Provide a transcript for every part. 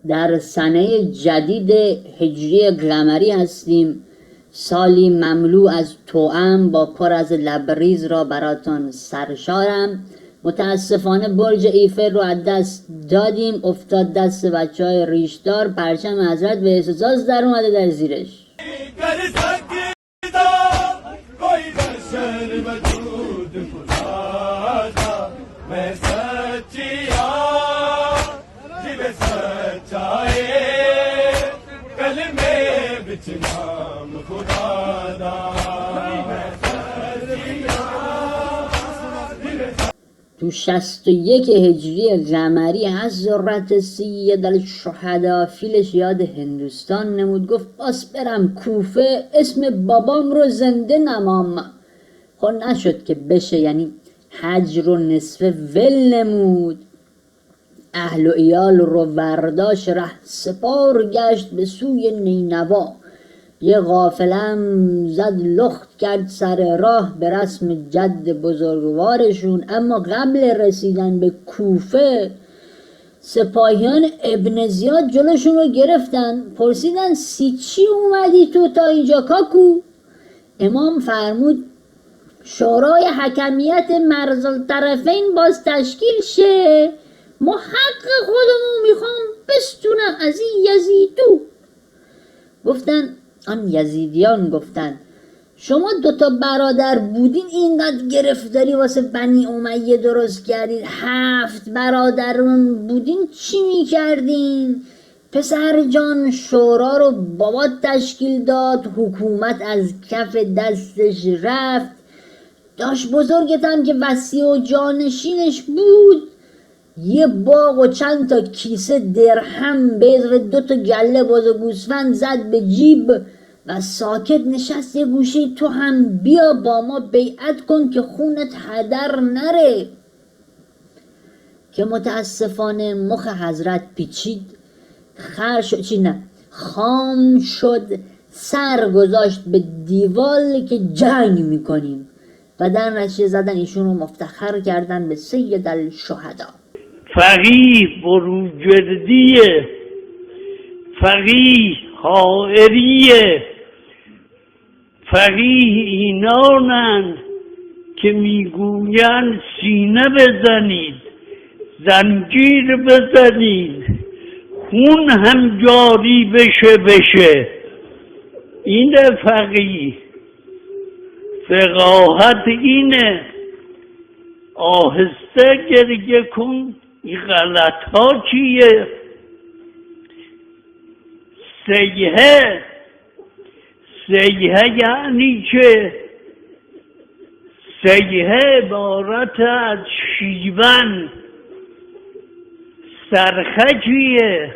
در سنه جدید هجری قمری هستیم، سالی مملو از توأم با پر از لبریز را براتان سرشارم. متاسفانه برج ایفل رو از دست دادیم، افتاد دست بچه های ریشدار، پرچم حضرت به احساس در اومده در زیرش. تو 61 هجری قمری حضرت سید الشهدا فیلش یاد هندوستان نمود، گفت باس برم کوفه اسم بابام رو زنده نمام. خب نشد که بشه، یعنی حج رو نصف ول نمود، اهل و ایال رو ورداش ره سپار گشت به سوی نینوا. یه غافلم زد لخت کرد سر راه به رسم جد بزرگوارشون، اما قبل رسیدن به کوفه سپاهیان ابن زیاد جلوشون رو گرفتن، پرسیدن چی اومدی تو تا اینجا کاکو؟ امام فرمود شورای حکمیت مرز الطرفین باز تشکیل شه، ما حق خودمون میخوام بستونم از این یزیدو. گفتن آن یزیدیان گفتن شما دوتا برادر بودین اینقدر گرفتاری واسه بنی امیه درست کردید، 7 برادرون بودین چی میکردین؟ پسر جان شورا رو بابات تشکیل داد، حکومت از کف دستش رفت، داشت بزرگتم که وصی و جانشینش بود، یه باغ و چند تا کیسه درهم به 2 تا گله باز و گوسفند زد به جیب و ساکت نشست یه گوشه. تو هم بیا با ما بیعت کن که خونت هدر نره. که متاسفانه مخ حضرت پیچید، خام شد، سر گذاشت به دیوال که جنگ میکنیم و در نتیجه زدن ایشون رو مفتخر کردن به سید الشهدا. فقیه بروجردیه، فقیه حائریه، فقیه اینانند که میگویند سینه بزنید، زنجیر بزنید، خون هم جاری بشه. این فقیه، فقاهت اینه. آهسته گریه کن، این غلط ها چیه؟ سیحه یعنی چه؟ سیحه عبارت از شیون. سرخه چیه؟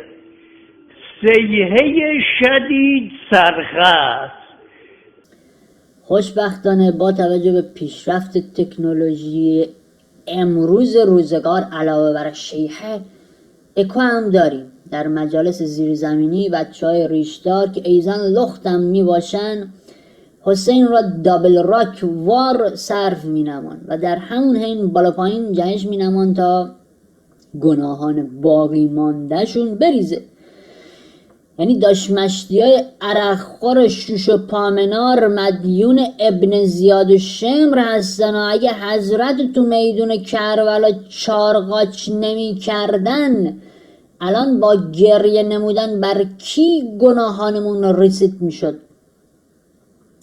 سیحه شدید سرخه است. خوشبختانه با توجه به پیشرفت تکنولوژی امروز روزگار علاوه بر شیحه اکو هم داریم. در مجالس زیرزمینی بچهای ریشدار که ایزن لختم می باشن حسین را دابل راک وار صرف می نمان و در همون حین بالا پایین جهش می نمان تا گناهان باقی مانده شون بریزه. یعنی داشمشتی های عرقخور شوش و پامنار مدیون ابن زیاد و شمر هستن و اگه حضرت تو میدون کربلا چارقاچ نمی کردن الان با گریه نمودن بر کی گناهانمون ریست می شد.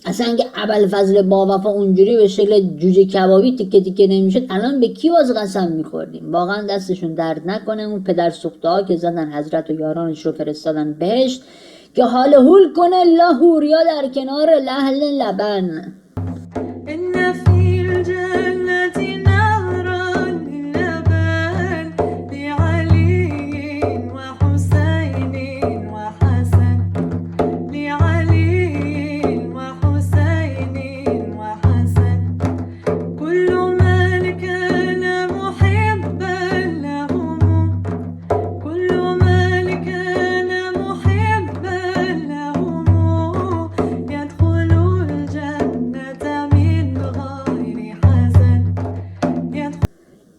اصلا اگه ابوالفضل باوفا اونجوری به شکل جوجه کبابی تیکه تیکه نمیشد الان به کی باز قسم میخوردیم. واقعا دستشون درد نکنه اون پدر سوخته ها که زدن حضرت و یارانش رو فرستادن بهشت که حال هول کنه لاهوریا در کنار لحل لبن.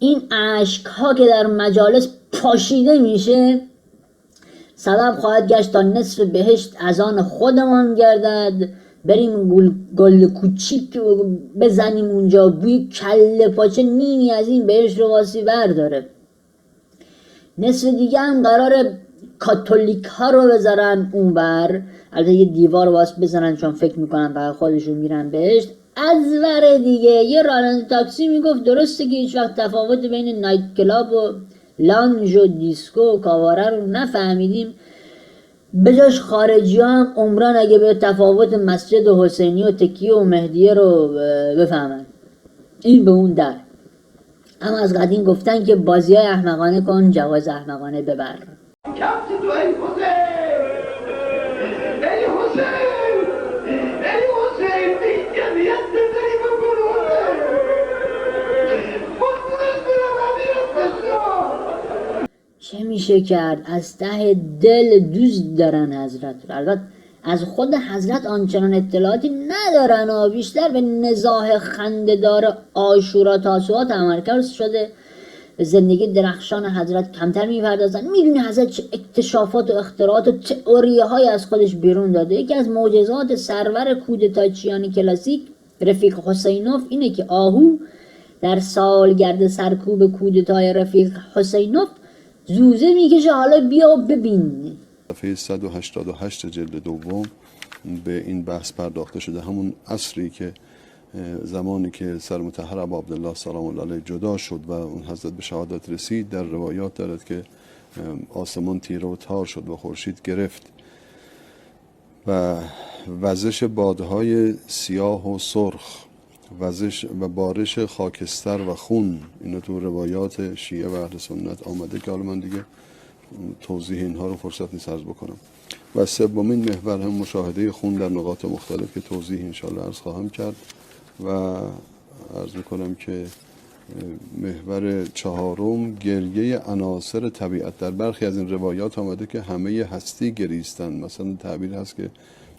این اشک ها که در مجالس پاشیده میشه سبب خواهد گشت تا نصف بهشت از آن خودمان گردد، بریم گل کوچیک بزنیم اونجا، بوی کله پاچه نیمی از این بهشت رو واسی برداره. نصف دیگه هم قرار کاتولیک ها رو بذارن اونور، البته یه دیوار واس بزنن چون فکر میکنن فقط خودشون میرن بهشت. از ور دیگه یه راننده تاکسی میگفت درسته که هیچ وقت تفاوت بین نایت کلاب و لانج و دیسکو و کاواره رو نفهمیدیم، بجاش خارجی ها هم عمران اگه به تفاوت مسجد حسینی و تکیه و مهدیه رو بفهمن. این به اون در. اما از قدیم گفتن که بازی های احمقانه کن جواز احمقانه ببر. چه میشه کرد؟ از ته دل دوست دارن حضرت رو. البته از خود حضرت آنچنان اطلاعاتی ندارن و بیشتر به نزاع خنده‌دار عاشورا تاسوعا تمرکز شده. زندگی درخشان حضرت کمتر میپردازن. میدونی حضرت چه اکتشافات و اختراعات و تئوریه های از خودش بیرون داده. یکی از معجزات سرور کودتاچیان کلاسیک رفیق حسینوف اینه که آهو در سالگرد سرکوب کودتای رفیق حسینوف زوزه میکشه حالا بیا ببین. صفحه 188 جلد دوم به این بحث پرداخته شده. همون عصری که زمانی که سر مطهر ابا عبدالله سلام الله علیه جدا شد و اون حضرت به شهادت رسید، در روایات دارد که آسمان تیره و تار شد و خورشید گرفت و وزش بادهای سیاه و سرخ، وزش و بارش خاکستر و خون، اینا تو روایات شیعه و اهل سنت آمده که حالا من دیگه توضیح اینها رو فرصت نیست عرض بکنم. و سومین محور هم مشاهده خون در نقاط مختلف که توضیح انشاءالله عرض خواهم کرد. و عرض میکنم که محور چهارم گریه عناصر طبیعت. در برخی از این روایات آمده که همه هستی گریستن. مثلا تعبیر هست که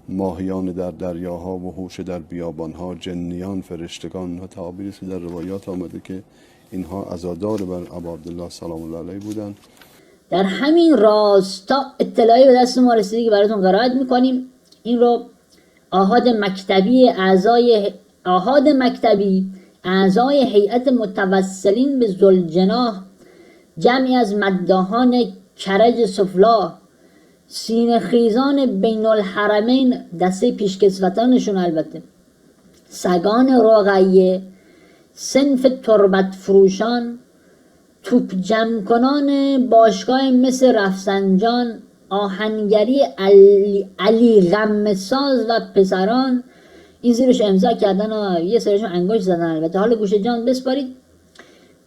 ماهیان در دریاها، وحوش در بیابانها، جنیان، فرشتگان. ها تعابیری است که در روایات آمده که اینها عزادار بر ابا عبدالله سلام الله علیه بودند. در همین راستا اطلاعی به دست ما رسیده که براتون قرائت میکنیم. این رو آحاد مکتبی اعضای هیئت متوسلین به ذوالجناح، جمعی از مداحان کرج سفلا، سینه خیزان بین الحرمین، دسته پیشکسوتانشون البته، سگان رقیه، صنف تربت فروشان، توپ جمع کنان باشگاه مصر رفسنجان، آهنگری علی غمساز و پسران. این زیرش امضا کردن و یه سرشون انگشت زدن. البته حال گوش جان بسپارید.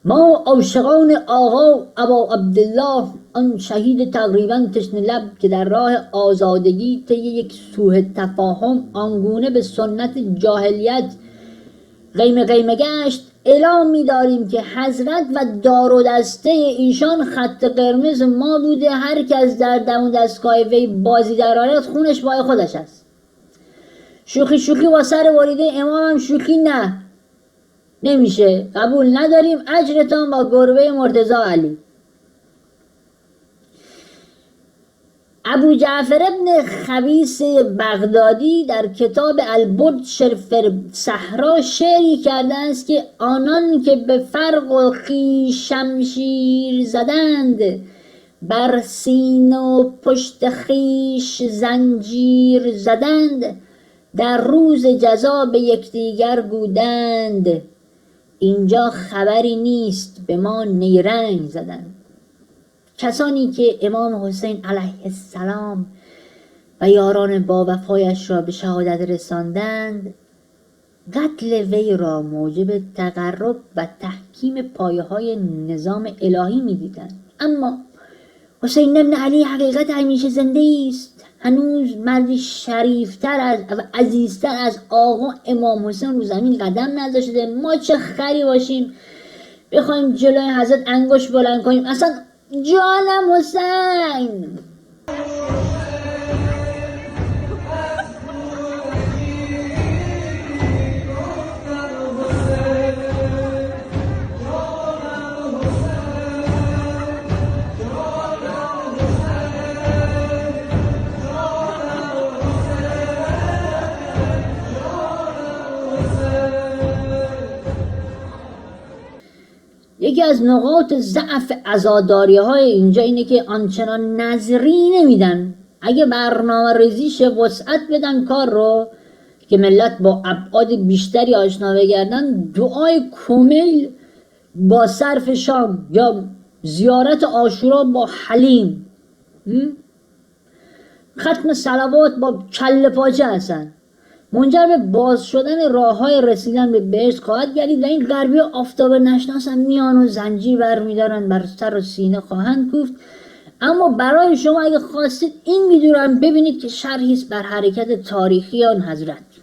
ما عاشقان آقا ابا عبدالله، آن شهید تقریبا تشنه لب که در راه آزادگی طی یک سوء تفاهم آنگونه به سنت جاهلیت قیمه گشت، اعلام می‌داریم که حضرت و دار و دسته ایشان خط قرمز ما بوده. هر کس در دم و دستگاه وی بازی در آرد خونش پای خودش است. شوخی با سر واریده امام هم شوخی نمیشه، قبول نداریم. اجرتان با گربه مرتضی علی. ابو جعفر ابن خبیث بغدادی در کتاب البرد شرف صحرا شعری کرده است که آنان که به فرق و خویش شمشیر زدند، بر سینه و پشت خویش زنجیر زدند، در روز جزا به یکدیگر گودند، اینجا خبری نیست به ما نیرنگ زدند. کسانی که امام حسین علیه السلام و یاران با وفایش را به شهادت رساندند، قتل وی را موجب تقرب و تحکیم پایه های نظام الهی می دیدند. اما حسین بن علی حقیقت همیشه زنده است. هنوز مردی شریفتر و عزیزتر از آقا امام حسین رو زمین قدم نذاشته. ما چه خری باشیم بخوایم جلوی حضرت انگشت بلند کنیم؟ اصلا جانم حسین. یکی از نقاط ضعف عزاداری های اینجا اینه که آنچنان نظری نمیدن. اگه برنامه ریزی شه وسعت بدن کار رو که ملت با ابعاد بیشتری آشنا بگردن، دعای کمیل با صرف شام یا زیارت عاشورا با حلیم، ختم صلوات با کله پاچه هستن، منجر به باز شدن راه های رسیدن به بهشت خواهد گردید و این غربی آفتاب نشناس هم میان و زنجیر برمیدارن بر سر و سینه خواهند کوفت. اما برای شما اگه خواستید این ویدیو رو هم ببینید که شرحی است بر حرکت تاریخی آن حضرت.